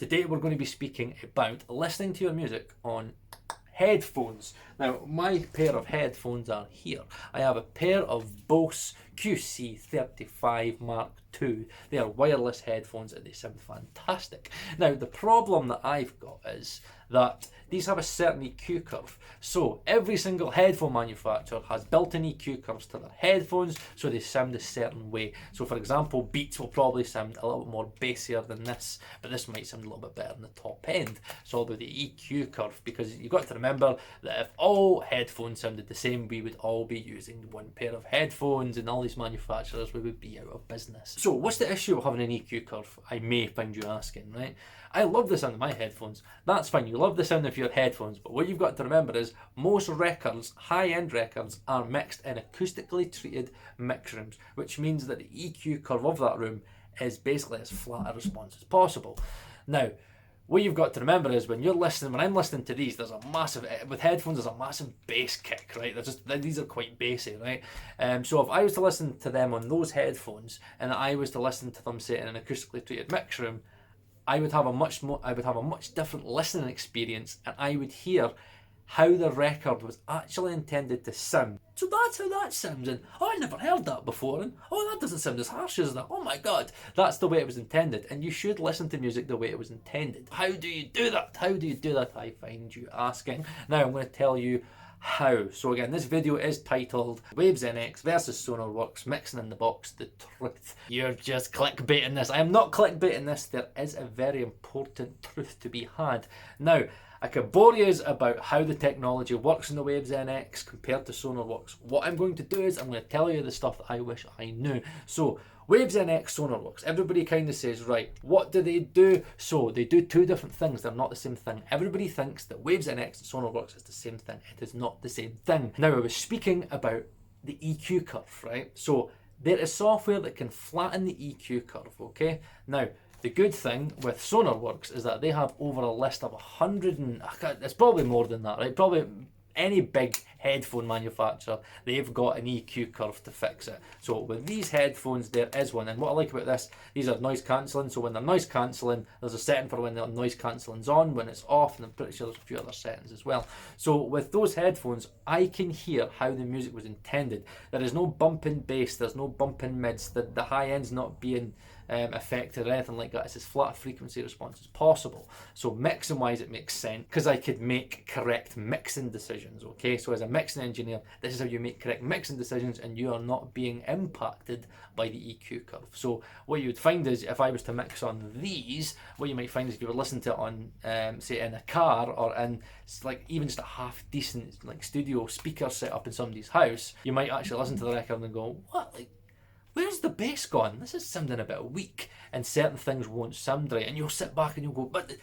Today we're going to be speaking about listening to your music on headphones. Now, my pair of headphones are here. I have a pair of Bose QC35 Mark II. They are wireless headphones and they sound fantastic. Now, the problem that I've got is that these have a certain EQ curve. So every single headphone manufacturer has built-in EQ curves to their headphones, so they sound a certain way. So for example, Beats will probably sound a little bit more bassier than this, but this might sound a little bit better in the top end. It's all about the EQ curve, because you've got to remember that if all headphones sounded the same, we would all be using one pair of headphones, and all these manufacturers, we would be out of business. So what's the issue of having an EQ curve? I may find you asking, right? I love the sound of my headphones. That's fine, you love the sound of your headphones, but what you've got to remember is most records, high-end records, are mixed in acoustically treated mix rooms, which means that the EQ curve of that room is basically as flat a response as possible. Now, what you've got to remember is when I'm listening to these, there's a massive, with headphones, there's a massive bass kick, right? These are quite bassy, right? So if I was to listen to them on those headphones, and I was to listen to them, say, in an acoustically treated mix room, I would have a much different listening experience, and I would hear how the record was actually intended to sound. So that's how that sounds, and oh, I never heard that before, and oh, that doesn't sound as harsh as that. Oh my god, that's the way it was intended, and you should listen to music the way it was intended. How do you do that? How do you do that? I find you asking. Now I'm going to tell you how. So again, this video is titled Waves NX versus SONARWORKS Mixing in the Box, the Truth. You're just clickbaiting this. I am not clickbaiting this. There is a very important truth to be had. Now, I could bore you about how the technology works in the Waves NX compared to SONARWORKS. What I'm going to do is I'm going to tell you the stuff that I wish I knew. So, Waves NX, SONARWORKS. Everybody kind of says, right, what do they do? So, they do two different things. They're not the same thing. Everybody thinks that Waves NX and SONARWORKS is the same thing. It is not the same thing. Now, I was speaking about the EQ curve, right? So, there is software that can flatten the EQ curve, okay? Now, the good thing with SONARWORKS is that they have over a list of 100 and it's probably more than that, right? Probably any big headphone manufacturer, they've got an EQ curve to fix it. So with these headphones, there is one. And what I like about this, these are noise cancelling. So when they're noise cancelling, there's a setting for when the noise cancelling's on, when it's off, and I'm pretty sure there's a few other settings as well. So with those headphones, I can hear how the music was intended. There is no bumping bass, there's no bumping mids, the high end's not being affected or anything like that. It's as flat a frequency response as possible. So mixing wise, it makes sense because I could make correct mixing decisions. Okay, so as a mixing engineer, this is how you make correct mixing decisions, and you are not being impacted by the EQ curve. So what you would find is, if I was to mix on these, what you might find is if you were listening to it on, say, in a car or in like even just a half decent like studio speaker set up in somebody's house, you might actually listen to the record and go, what, like, where's the bass gone? This is sounding a bit weak, and certain things won't sound right, and you'll sit back and you'll go, but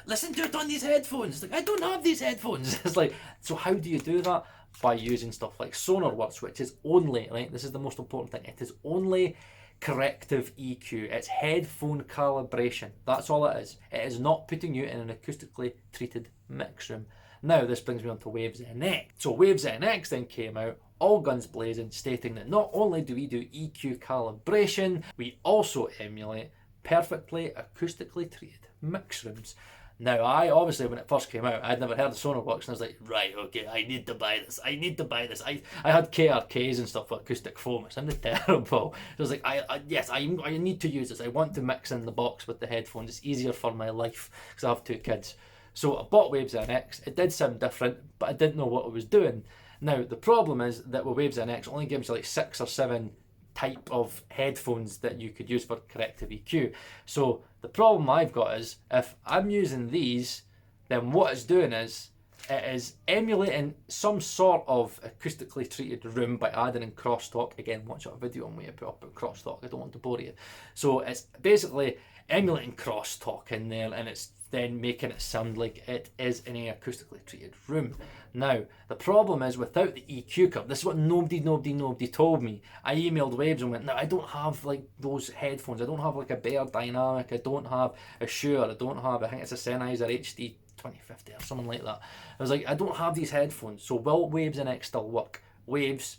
listen to it on these headphones. Like, I don't have these headphones. It's like, so how do you do that? By using stuff like SONARWORKS, which is only, right, this is the most important thing, it is only corrective EQ. It's headphone calibration. That's all it is. It is not putting you in an acoustically treated mix room. Now, this brings me on to Waves NX. So Waves NX then came out, all guns blazing, stating that not only do we do EQ calibration, we also emulate perfectly acoustically treated mix rooms. Now, I obviously, when it first came out, I'd never heard of SONARWORKS, and I was like, right, okay, I need to buy this. I need to buy this. I had KRKs and stuff with acoustic foam. It sounded terrible. So I was like, I need to use this. I want to mix in the box with the headphones. It's easier for my life because I have two kids. So I bought Waves NX. It did sound different, but I didn't know what it was doing. Now, the problem is that with Waves NX, it only gives you like 6 or 7 type of headphones that you could use for corrective EQ. So the problem I've got is, if I'm using these, then what it's doing is, it is emulating some sort of acoustically treated room by adding in crosstalk. Again, watch that video on way to put up in crosstalk. I don't want to bore you. So it's basically emulating crosstalk in there, and it's then making it sound like it is in an acoustically treated room. Now, the problem is, without the EQ curve, this is what nobody told me. I emailed Waves and went, no, I don't have like those headphones. I don't have like a Bear Dynamic. I don't have a Shure. I don't have, I think it's a Sennheiser HD 2050 or something like that. I was like, I don't have these headphones. So will Waves NX still work? Waves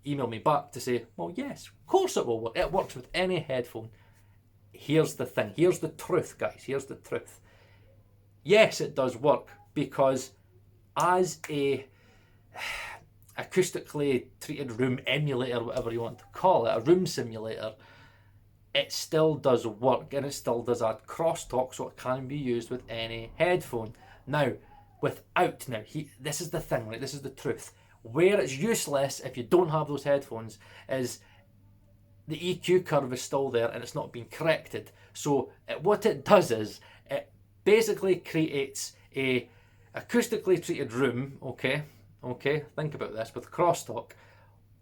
emailed me back to say, well, yes, of course it will work. It works with any headphone. Here's the thing. Here's the truth, guys. Here's the truth. Yes, it does work, because as a acoustically treated room emulator, whatever you want to call it, a room simulator, it still does work, and it still does add crosstalk, so it can be used with any headphone. Now, this is the thing, right? This is the truth. Where it's useless if you don't have those headphones is the EQ curve is still there and it's not being corrected. So what it does is it basically creates a acoustically treated room, okay, think about this, with crosstalk,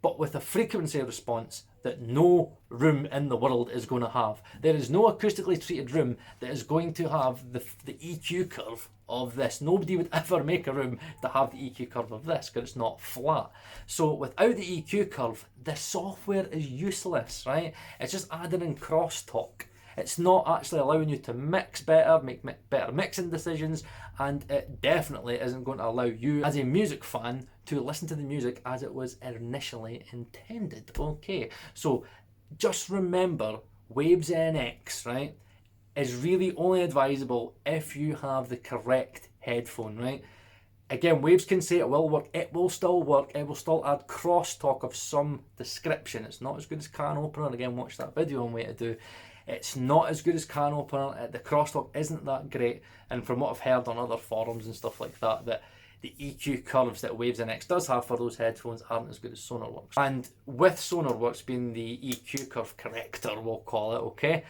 but with a frequency response that no room in the world is going to have. There is no acoustically treated room that is going to have the EQ curve of this. Nobody would ever make a room to have the EQ curve of this, because it's not flat. So without the EQ curve, the software is useless, right? It's just adding in crosstalk. It's not actually allowing you to mix better, make better mixing decisions, and it definitely isn't going to allow you as a music fan to listen to the music as it was initially intended. Okay, so just remember, Waves NX, right, is really only advisable if you have the correct headphone, right? Again, Waves can say it will work, it will still work, it will still add crosstalk of some description. It's not as good as Can Opener. Again, watch that video on way to do. It's not as good as Can Opener. The crosstalk isn't that great, and from what I've heard on other forums and stuff like that, that the EQ curves that Waves NX does have for those headphones aren't as good as SONARWORKS. And with SONARWORKS being the EQ curve corrector, we'll call it, okay,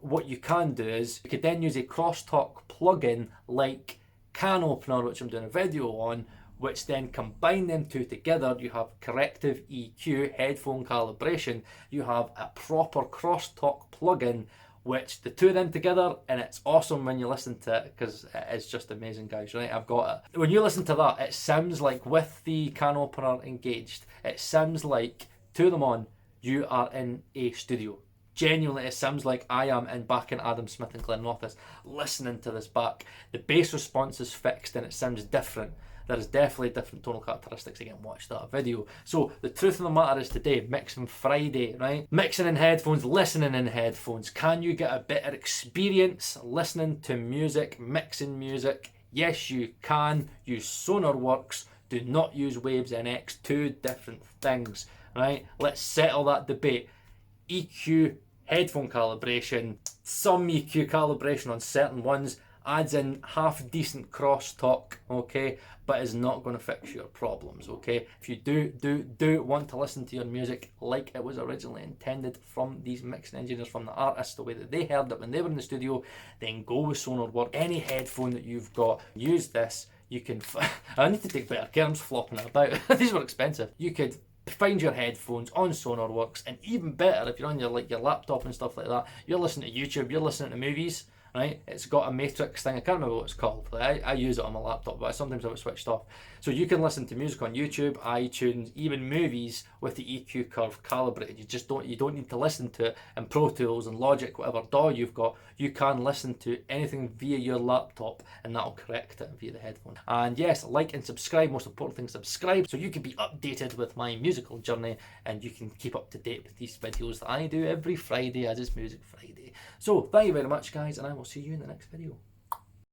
what you can do is you could then use a crosstalk plugin like Can Opener, which I'm doing a video on, which then combine them two together. You have corrective EQ, headphone calibration, you have a proper crosstalk plugin, which the two of them together, and it's awesome when you listen to it, because it's just amazing, guys, right? I've got it. When you listen to that, it sounds like, with the Can Opener engaged, it sounds like, two of them on, you are in a studio. Genuinely, it sounds like I am back in Adam Smith and Glenn office listening to this back. The bass response is fixed and it sounds different. There is definitely different tonal characteristics. Again, watch that video. So the truth of the matter is, today, Mixing Friday, right? Mixing in headphones, listening in headphones. Can you get a better experience listening to music, mixing music? Yes, you can. Use SONARWORKS. Do not use Waves NX. Two different things, right? Let's settle that debate. EQ, headphone calibration, some EQ calibration on certain ones, adds in half decent crosstalk, okay, but is not going to fix your problems, okay? If you do want to listen to your music like it was originally intended from these mixing engineers, from the artists, the way that they heard it when they were in the studio, then go with SONARWORKS. Any headphone that you've got, use this. You can I need to take better care, I'm just flopping it about. These were expensive. You could find your headphones on SONARWORKS, and even better, if you're on your laptop and stuff like that, you're listening to YouTube, you're listening to movies, right? It's got a matrix thing, I can't remember what it's called. I use it on my laptop, but I sometimes have it switched off. So you can listen to music on YouTube, iTunes, even movies with the EQ curve calibrated. You don't need to listen to it in Pro Tools and Logic, whatever DAW you've got. You can listen to anything via your laptop, and that'll correct it via the headphone. And yes, like and subscribe. Most important thing, subscribe, so you can be updated with my musical journey, and you can keep up to date with these videos that I do every Friday, as it's Music Friday. So thank you very much, guys, and I will see you in the next video.